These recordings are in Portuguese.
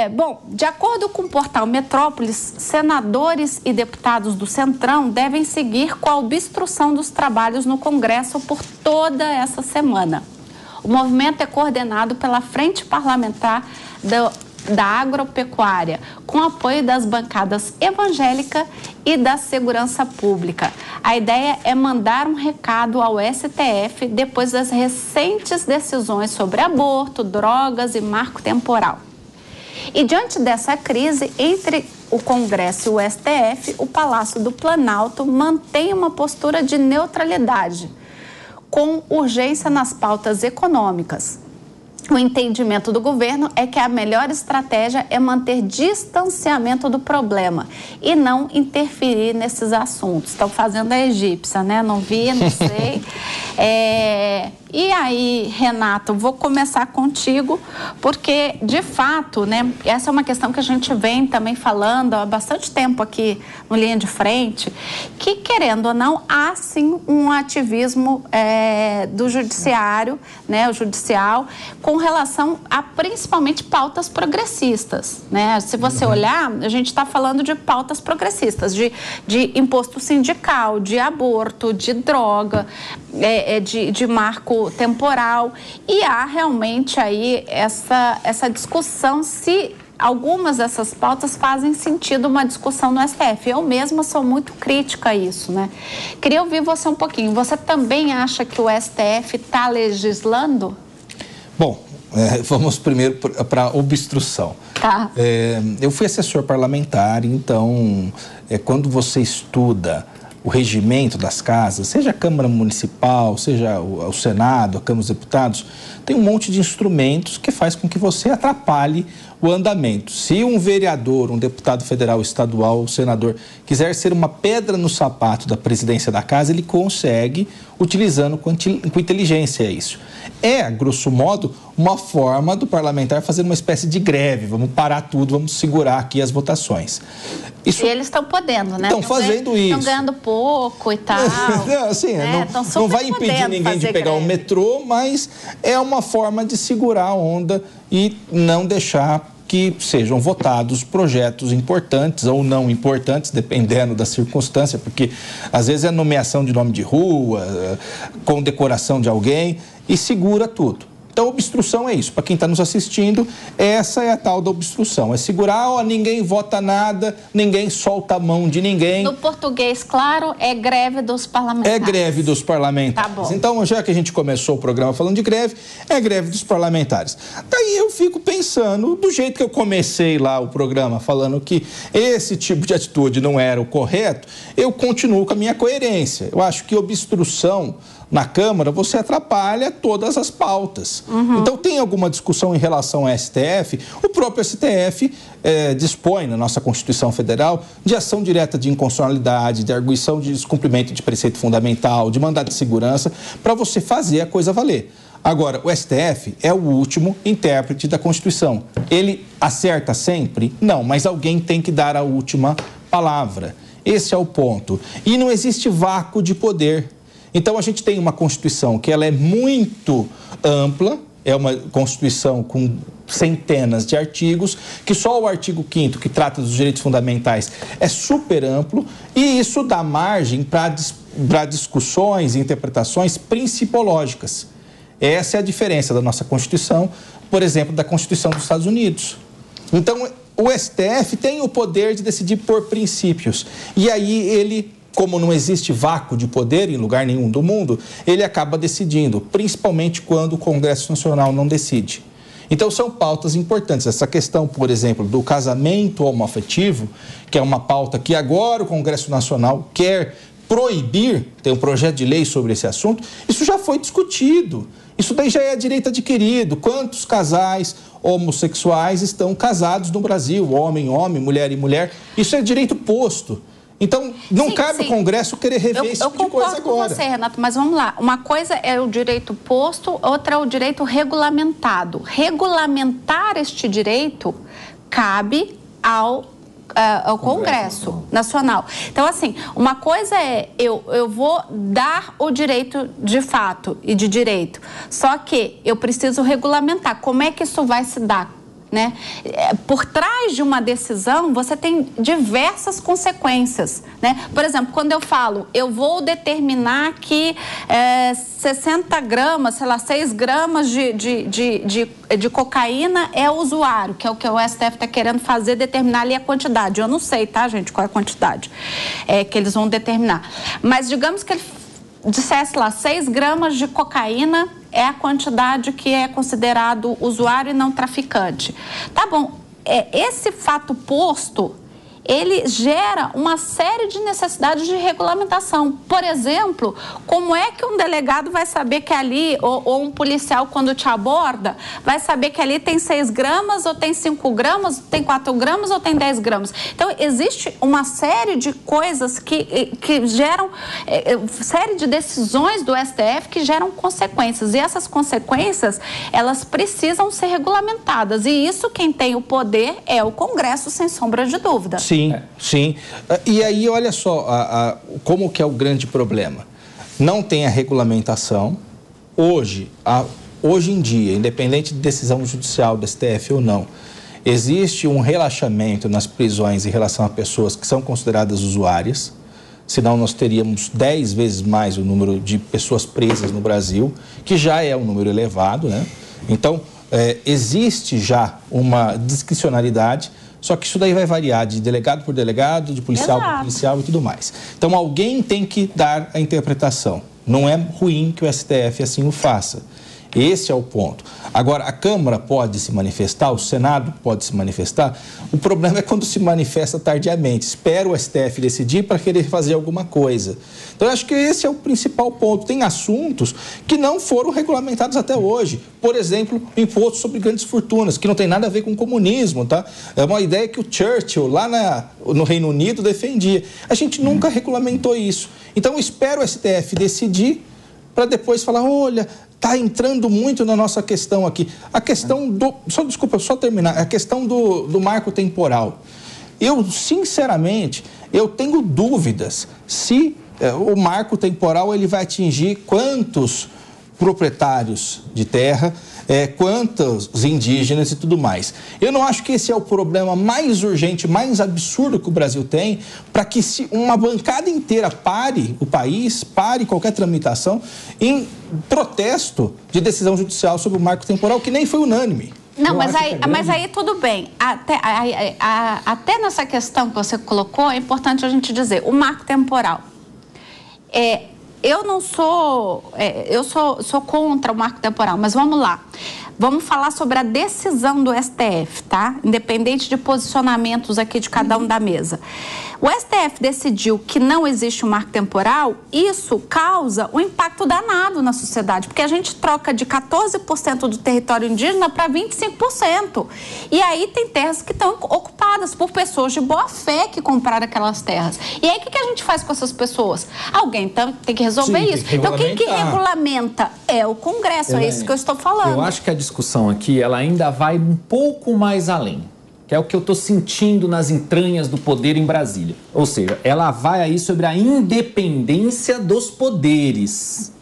Bom, de acordo com o portal Metrópolis, senadores e deputados do Centrão devem seguir com a obstrução dos trabalhos no Congresso por toda essa semana. O movimento é coordenado pela Frente Parlamentar da Agropecuária, com apoio das bancadas evangélica e da Segurança Pública. A ideia é mandar um recado ao STF depois das recentes decisões sobre aborto, drogas e marco temporal. E diante dessa crise entre o Congresso e o STF, o Palácio do Planalto mantém uma postura de neutralidade, com urgência nas pautas econômicas. O entendimento do governo é que a melhor estratégia é manter distanciamento do problema e não interferir nesses assuntos. Estão fazendo a egípcia, né? Não vi, não sei. E aí, Renato, vou começar contigo, porque, de fato, né, essa é uma questão que a gente vem também falando há bastante tempo aqui no Linha de Frente, que, querendo ou não, há, sim, um ativismo do judiciário, né, o judicial, com relação a, principalmente, pautas progressistas, né? Se você olhar, a gente está falando de pautas progressistas, de imposto sindical, de aborto, de droga, de marco temporal, e há realmente aí essa discussão se algumas dessas pautas fazem sentido uma discussão no STF. Eu mesma sou muito crítica a isso, né? Queria ouvir você um pouquinho. Você também acha que o STF está legislando? Bom, vamos primeiro para a obstrução. Tá. Eu fui assessor parlamentar, então, quando você estuda o regimento das casas, seja a Câmara Municipal, seja o Senado, a Câmara dos Deputados, tem um monte de instrumentos que faz com que você atrapalhe o andamento. Se um vereador, um deputado federal, estadual, um senador quiser ser uma pedra no sapato da presidência da casa, ele consegue utilizando com inteligência isso. É, grosso modo, uma forma do parlamentar fazer uma espécie de greve. Vamos parar tudo, vamos segurar aqui as votações. Isso... E eles estão podendo, né? Estão fazendo isso. Estão ganhando pouco e tal. Não, assim, não vai impedir ninguém de pegar o metrô, mas é uma forma de segurar a onda e não deixar que sejam votados projetos importantes ou não importantes, dependendo da circunstância, porque às vezes é nomeação de nome de rua, condecoração de alguém, e segura tudo. Então, obstrução é isso. Para quem está nos assistindo, essa é a tal da obstrução. É segurar, ninguém vota nada, ninguém solta a mão de ninguém. No português, claro, é greve dos parlamentares. É greve dos parlamentares. Tá bom. Então, já que a gente começou o programa falando de greve, é greve dos parlamentares. Daí eu fico pensando, do jeito que eu comecei lá o programa, falando que esse tipo de atitude não era o correto, eu continuo com a minha coerência. Eu acho que obstrução na Câmara, você atrapalha todas as pautas. Então, tem alguma discussão em relação ao STF? O próprio STF dispõe, na nossa Constituição Federal, de ação direta de inconstitucionalidade, de arguição de descumprimento de preceito fundamental, de mandado de segurança, para você fazer a coisa valer. Agora, o STF é o último intérprete da Constituição. Ele acerta sempre? Não, mas alguém tem que dar a última palavra. Esse é o ponto. E não existe vácuo de poder. Então, a gente tem uma Constituição que ela é muito ampla, é uma Constituição com centenas de artigos, que só o artigo 5º, que trata dos direitos fundamentais, é super amplo, e isso dá margem para discussões e interpretações principológicas. Essa é a diferença da nossa Constituição, por exemplo, da Constituição dos Estados Unidos. Então, o STF tem o poder de decidir por princípios, e aí ele, como não existe vácuo de poder em lugar nenhum do mundo, ele acaba decidindo, principalmente quando o Congresso Nacional não decide. Então, são pautas importantes. Essa questão, por exemplo, do casamento homoafetivo, que é uma pauta que agora o Congresso Nacional quer proibir, tem um projeto de lei sobre esse assunto, isso já foi discutido. Isso daí já é direito adquirido. Quantos casais homossexuais estão casados no Brasil? Homem, homem, mulher e mulher. Isso é direito posto. Então, não cabe ao Congresso querer rever esse tipo de coisa agora. Eu concordo com você, Renato, mas vamos lá. Uma coisa é o direito posto, outra é o direito regulamentado. Regulamentar este direito cabe ao Congresso Nacional. Então, assim, uma coisa é eu vou dar o direito de fato e de direito, só que eu preciso regulamentar. Como é que isso vai se dar? né? Por trás de uma decisão, você tem diversas consequências, né? Por exemplo, quando eu falo, eu vou determinar que 60 gramas, sei lá, 6 gramas de cocaína é usuário, que é o que o STF está querendo fazer, determinar ali a quantidade. Eu não sei, tá, gente, qual é a quantidade que eles vão determinar. Mas digamos que ele dissesse lá, 6 gramas de cocaína é a quantidade que é considerado usuário e não traficante. Tá bom, esse fato posto, ele gera uma série de necessidades de regulamentação. Por exemplo, como é que um delegado vai saber que ali, ou um policial quando te aborda, vai saber que ali tem 6 gramas, ou tem 5 gramas, tem 4 gramas, ou tem 10 gramas? Então, existe uma série de coisas que geram, série de decisões do STF que geram consequências. E essas consequências, elas precisam ser regulamentadas. E isso, quem tem o poder é o Congresso, sem sombra de dúvida. Sim. E aí, olha só como que é o grande problema. Não tem a regulamentação. Hoje em dia, independente de decisão judicial do STF ou não, existe um relaxamento nas prisões em relação a pessoas que são consideradas usuárias. Senão nós teríamos 10 vezes mais o número de pessoas presas no Brasil, que já é um número elevado, né? Então, existe já uma discricionariedade. Só que isso daí vai variar de delegado por delegado, de policial por policial e tudo mais. Então, alguém tem que dar a interpretação. Não é ruim que o STF assim o faça. Esse é o ponto. Agora, a Câmara pode se manifestar, o Senado pode se manifestar. O problema é quando se manifesta tardiamente. Espera o STF decidir para querer fazer alguma coisa. Então, eu acho que esse é o principal ponto. Tem assuntos que não foram regulamentados até hoje. Por exemplo, o imposto sobre grandes fortunas, que não tem nada a ver com o comunismo, tá? É uma ideia que o Churchill, lá no Reino Unido, defendia. A gente nunca regulamentou isso. Então, espera o STF decidir para depois falar, olha, está entrando muito na nossa questão aqui. A questão do... Só terminar. A questão do marco temporal. Eu, sinceramente, tenho dúvidas se o marco temporal ele vai atingir quantos proprietários de terra, quantos indígenas e tudo mais. Eu não acho que esse é o problema mais urgente, mais absurdo que o Brasil tem, para que se uma bancada inteira pare o país, pare qualquer tramitação em protesto de decisão judicial sobre o marco temporal, que nem foi unânime. Não, mas aí tudo bem. Até nessa questão que você colocou, é importante a gente dizer, o marco temporal. Eu não sou, eu sou contra o marco temporal, mas vamos lá. Vamos falar sobre a decisão do STF, tá? Independente de posicionamentos aqui de cada um da mesa. O STF decidiu que não existe um marco temporal, isso causa um impacto danado na sociedade, porque a gente troca de 14% do território indígena para 25%. E aí tem terras que estão ocupadas por pessoas de boa fé que compraram aquelas terras. E aí o que a gente faz com essas pessoas? Alguém tem que resolver isso. Então quem que regulamenta é o Congresso, é isso que eu estou falando. Eu acho que a discussão aqui, ela ainda vai um pouco mais além, que é o que eu estou sentindo nas entranhas do poder em Brasília. Ou seja, ela vai aí sobre a independência dos poderes.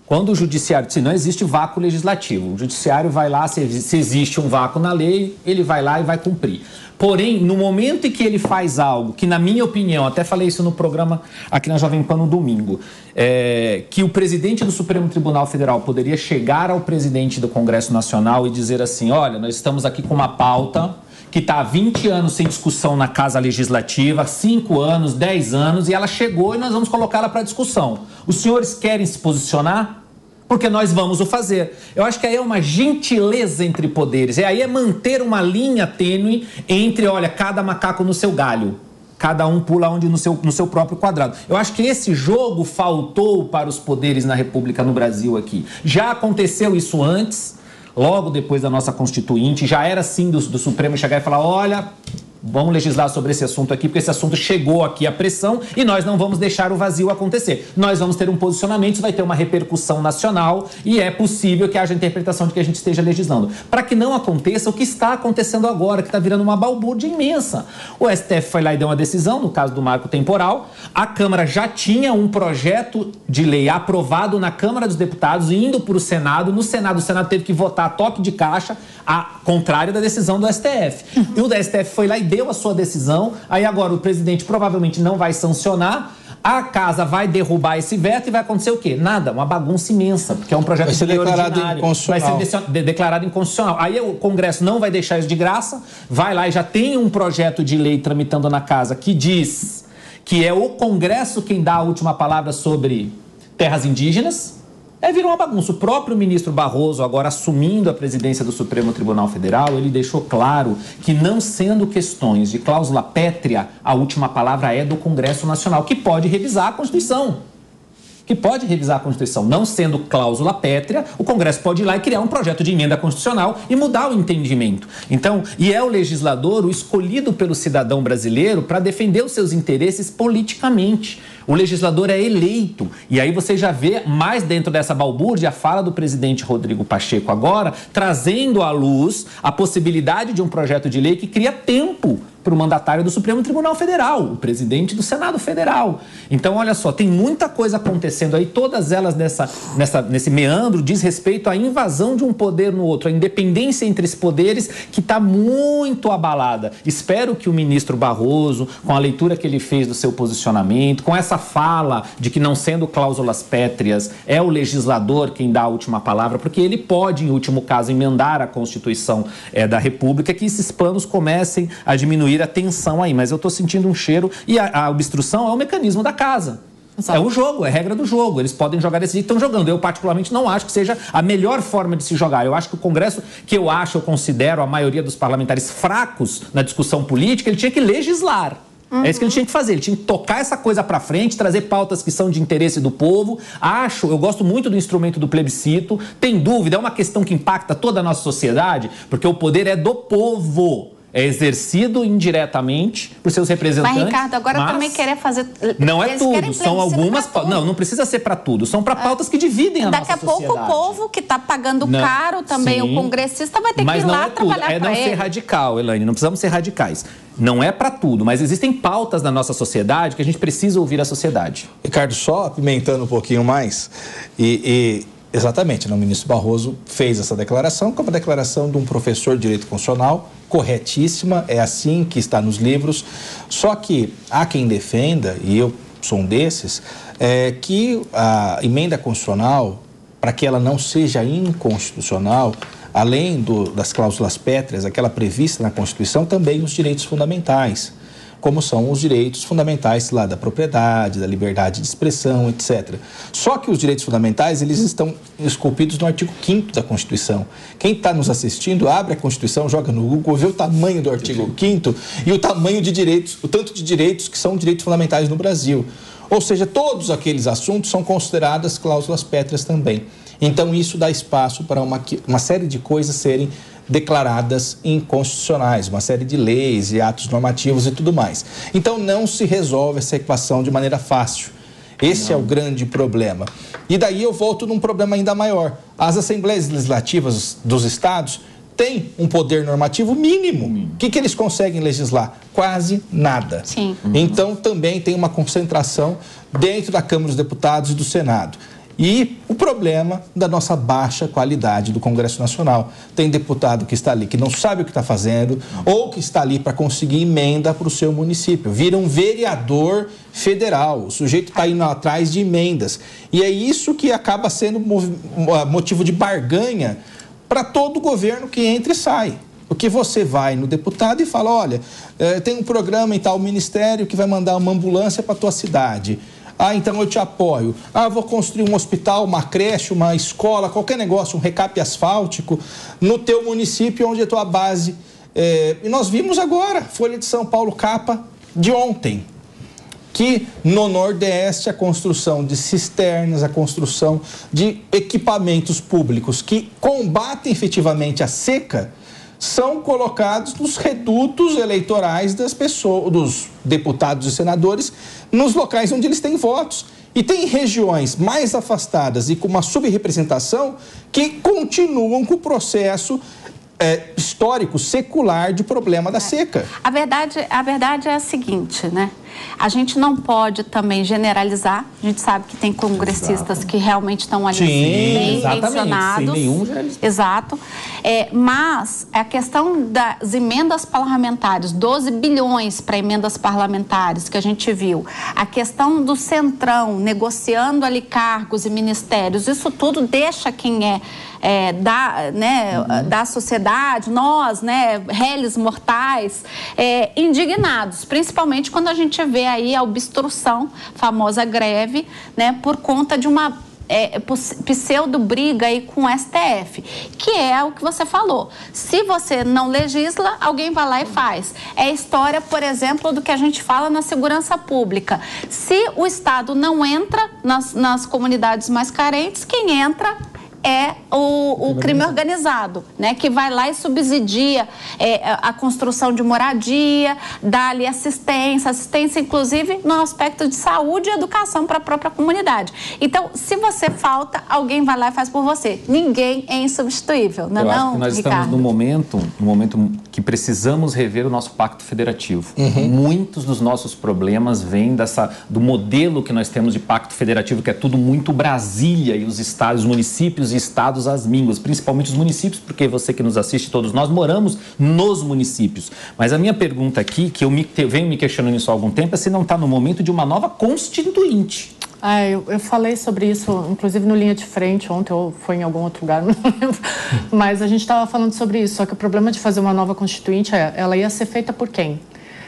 Quando o judiciário, se não existe vácuo legislativo, o judiciário vai lá, se existe um vácuo na lei, ele vai lá e vai cumprir. Porém, no momento em que ele faz algo, que na minha opinião, até falei isso no programa aqui na Jovem Pan no domingo, que o presidente do Supremo Tribunal Federal poderia chegar ao presidente do Congresso Nacional e dizer assim, olha, nós estamos aqui com uma pauta que está há 20 anos sem discussão na Casa Legislativa, 5 anos, 10 anos, e ela chegou e nós vamos colocá-la para discussão. Os senhores querem se posicionar? Porque nós vamos o fazer. Eu acho que aí é uma gentileza entre poderes. E aí é manter uma linha tênue entre, olha, cada macaco no seu galho. Cada um pula onde no seu próprio quadrado. Eu acho que esse jogo faltou para os poderes na República no Brasil aqui. Já aconteceu isso antes, logo depois da nossa Constituinte. Já era assim do Supremo chegar e falar, olha, vamos legislar sobre esse assunto aqui, porque esse assunto chegou aqui à pressão e nós não vamos deixar o vazio acontecer. Nós vamos ter um posicionamento, isso vai ter uma repercussão nacional e é possível que haja interpretação de que a gente esteja legislando. Para que não aconteça o que está acontecendo agora, que está virando uma balbúrdia imensa. O STF foi lá e deu uma decisão, no caso do marco temporal. A Câmara já tinha um projeto de lei aprovado na Câmara dos Deputados, indo para o Senado. No Senado, o Senado teve que votar a toque de caixa, a contrário da decisão do STF. E o STF foi lá e deu a sua decisão. Aí agora o presidente provavelmente não vai sancionar. A casa vai derrubar esse veto e vai acontecer o quê? Nada, uma bagunça imensa, porque é um projeto de lei ordinário. Vai ser declarado inconstitucional. Aí o Congresso não vai deixar isso de graça, vai lá e já tem um projeto de lei tramitando na casa que diz que é o Congresso quem dá a última palavra sobre terras indígenas. Virou uma bagunça. O próprio ministro Barroso, agora assumindo a presidência do Supremo Tribunal Federal, ele deixou claro que, não sendo questões de cláusula pétrea, a última palavra é do Congresso Nacional, que pode revisar a Constituição. Não sendo cláusula pétrea, o Congresso pode ir lá e criar um projeto de emenda constitucional e mudar o entendimento. Então, e é o legislador o escolhido pelo cidadão brasileiro para defender os seus interesses politicamente. O legislador é eleito. E aí você já vê mais dentro dessa balbúrdia a fala do presidente Rodrigo Pacheco agora, trazendo à luz a possibilidade de um projeto de lei que cria tempo para o mandatário do Supremo Tribunal Federal, o presidente do Senado Federal. Então, olha só, tem muita coisa acontecendo aí, todas elas nesse meandro diz respeito à invasão de um poder no outro, a independência entre esses poderes que está muito abalada. Espero que o ministro Barroso, com a leitura que ele fez do seu posicionamento, com essa fala de que, não sendo cláusulas pétreas, é o legislador quem dá a última palavra, porque ele pode, em último caso, emendar a Constituição da República, que esses planos comecem a diminuir a tensão aí, mas eu estou sentindo um cheiro e a obstrução é o mecanismo da casa. Exato. É o jogo, é a regra do jogo. Eles podem jogar desse jeito, estão jogando. Eu, particularmente, não acho que seja a melhor forma de se jogar. Eu acho que o Congresso, eu considero a maioria dos parlamentares fracos na discussão política, ele tinha que legislar. É isso que ele tinha que fazer, ele tinha que tocar essa coisa para frente, trazer pautas que são de interesse do povo. Eu gosto muito do instrumento do plebiscito, tem dúvida, é uma questão que impacta toda a nossa sociedade, porque o poder é do povo. É exercido indiretamente por seus representantes. Mas, Ricardo, agora também querer fazer... Não é tudo, são algumas... Não precisa ser para tudo. São para pautas que dividem a nossa sociedade. Daqui a pouco o povo que está pagando caro também, o congressista, vai ter que ir lá trabalhar para ele. Mas não é ser radical, Elaine, não precisamos ser radicais. Não é para tudo, mas existem pautas na nossa sociedade que a gente precisa ouvir a sociedade. Ricardo, só apimentando um pouquinho mais, exatamente, o ministro Barroso fez essa declaração, que é uma declaração de um professor de direito constitucional, corretíssima, é assim que está nos livros, só que há quem defenda, e eu sou um desses, que a emenda constitucional, para que ela não seja inconstitucional, além das cláusulas pétreas, aquela prevista na Constituição, também os direitos fundamentais, como são os direitos fundamentais lá da propriedade, da liberdade de expressão, etc. Só que os direitos fundamentais, eles estão esculpidos no artigo 5º da Constituição. Quem está nos assistindo, abre a Constituição, joga no Google, vê o tamanho do artigo 5º e o tamanho de direitos, o tanto de direitos que são direitos fundamentais no Brasil. Ou seja, todos aqueles assuntos são consideradas cláusulas pétreas também. Então, isso dá espaço para uma série de coisas serem declaradas inconstitucionais, uma série de leis e atos normativos e tudo mais. Então, não se resolve essa equação de maneira fácil. Esse é o grande problema. E daí eu volto num problema ainda maior. As assembleias legislativas dos estados têm um poder normativo mínimo. O que eles conseguem legislar? Quase nada. Sim. Então, também tem uma concentração dentro da Câmara dos Deputados e do Senado. E o problema da nossa baixa qualidade do Congresso Nacional. Tem deputado que está ali que não sabe o que está fazendo ou que está ali para conseguir emenda para o seu município. Vira um vereador federal. O sujeito está indo atrás de emendas. E é isso que acaba sendo motivo de barganha para todo governo que entra e sai. Porque você vai no deputado e fala, olha, tem um programa em tal ministério que vai mandar uma ambulância para a tua cidade. Então eu te apoio. Vou construir um hospital, uma creche, uma escola, qualquer negócio, um recap asfáltico no teu município onde é a tua base. E nós vimos agora, Folha de São Paulo, capa de ontem, que no Nordeste a construção de cisternas, a construção de equipamentos públicos que combatem efetivamente a seca são colocados nos redutos eleitorais das pessoas, dos deputados e senadores, nos locais onde eles têm votos. E tem regiões mais afastadas e com uma subrepresentação que continuam com o processo histórico, secular de problema da seca. A verdade é a seguinte, né? A gente não pode também generalizar. A gente sabe que tem congressistas que realmente estão ali bem intencionados. Sem nenhum... Exato. Mas a questão das emendas parlamentares, 12 bilhões para emendas parlamentares que a gente viu, a questão do Centrão negociando ali cargos e ministérios, isso tudo deixa quem da sociedade, nós, réis mortais, indignados, principalmente quando a gente vê aí a obstrução, famosa greve, por conta de uma pseudo-briga aí com o STF, que é o que você falou. Se você não legisla, alguém vai lá e faz. É a história, por exemplo, do que a gente fala na segurança pública. Se o Estado não entra nas comunidades mais carentes, quem entra é o crime organizado, que vai lá e subsidia a construção de moradia, dá ali assistência inclusive no aspecto de saúde e educação para a própria comunidade. Então, se você falta, alguém vai lá e faz por você. Ninguém é insubstituível, não é, acho que nós Ricardo? Estamos num momento que precisamos rever o nosso pacto federativo. Muitos dos nossos problemas vêm do modelo que nós temos de pacto federativo, que é tudo muito Brasília e os estados, os municípios e estados às mínguas, principalmente os municípios, porque você que nos assiste, todos nós moramos nos municípios. Mas a minha pergunta aqui, que eu venho me questionando isso há algum tempo, é se não está no momento de uma nova constituinte. Eu falei sobre isso, inclusive no Linha de Frente, ontem ou foi em algum outro lugar, não lembro, mas a gente estava falando sobre isso, só que o problema de fazer uma nova constituinte ela ia ser feita por quem?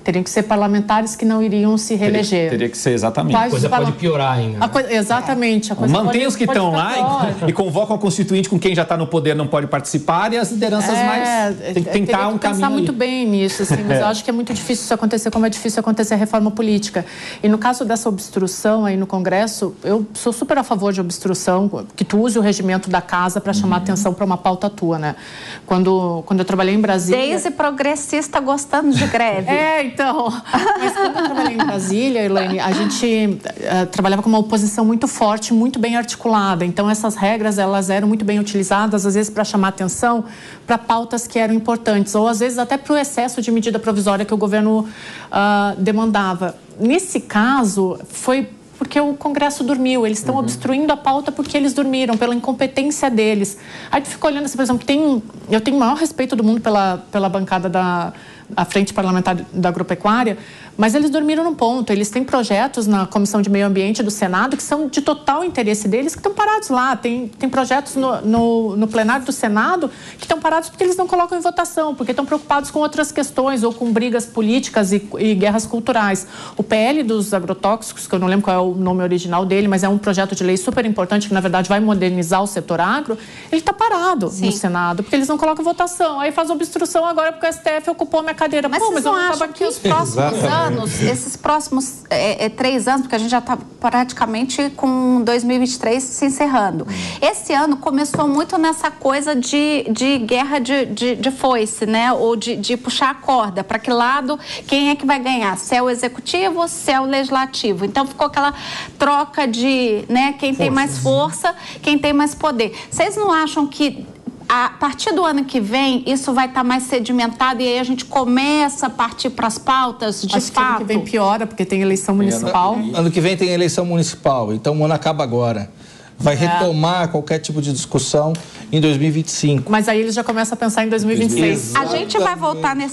Teriam que ser parlamentares que não iriam se reeleger. Teria que ser, exatamente. A coisa pode piorar ainda. Exatamente. A coisa mantém os que estão lá e convocam a constituinte com quem já está no poder não pode participar e as lideranças mais... Tem que tentar um caminho pensar muito ali. bem nisso, assim, mas eu acho que é muito difícil isso acontecer, como é difícil acontecer a reforma política. E no caso dessa obstrução aí no Congresso, eu sou super a favor de obstrução, que tu use o regimento da casa para chamar atenção para uma pauta tua, né? Quando eu trabalhei em Brasília... Desde progressista gostando de greve. Então, mas quando eu trabalhei em Brasília, Elaine, a gente trabalhava com uma oposição muito forte, muito bem articulada. Então, essas regras, elas eram muito bem utilizadas, às vezes para chamar atenção para pautas que eram importantes, ou às vezes até para o excesso de medida provisória que o governo demandava. Nesse caso, foi porque o Congresso dormiu, eles estão obstruindo a pauta porque eles dormiram, pela incompetência deles. Aí tu fica olhando assim, por exemplo, eu tenho o maior respeito do mundo pela bancada a Frente Parlamentar da Agropecuária, mas eles dormiram num ponto. Eles têm projetos na Comissão de Meio Ambiente do Senado que são de total interesse deles, que estão parados lá. Tem projetos no plenário do Senado que estão parados porque eles não colocam em votação, porque estão preocupados com outras questões ou com brigas políticas e guerras culturais. O PL dos agrotóxicos, que eu não lembro qual é o nome original dele, mas é um projeto de lei super importante que, na verdade, vai modernizar o setor agro, ele está parado no Senado, porque eles não colocam em votação. Aí faz obstrução agora porque o STF ocupou a minha cadeira. Mas vocês não acham que os próximos anos, esses próximos 3 anos, porque a gente já está praticamente com 2023 se encerrando. Esse ano começou muito nessa coisa de guerra de foice, ou de puxar a corda. Para que lado, quem é que vai ganhar? Se é o executivo, se é o legislativo. Então ficou aquela troca de quem tem mais força, quem tem mais poder. Vocês não acham que a partir do ano que vem, isso vai estar mais sedimentado e aí a gente começa a partir para as pautas de Acho fato? Que ano que vem piora, porque tem eleição municipal. Ano que vem tem eleição municipal, então o ano acaba agora. Vai retomar qualquer tipo de discussão em 2025. Mas aí eles já começam a pensar em 2026. A gente vai voltar nesse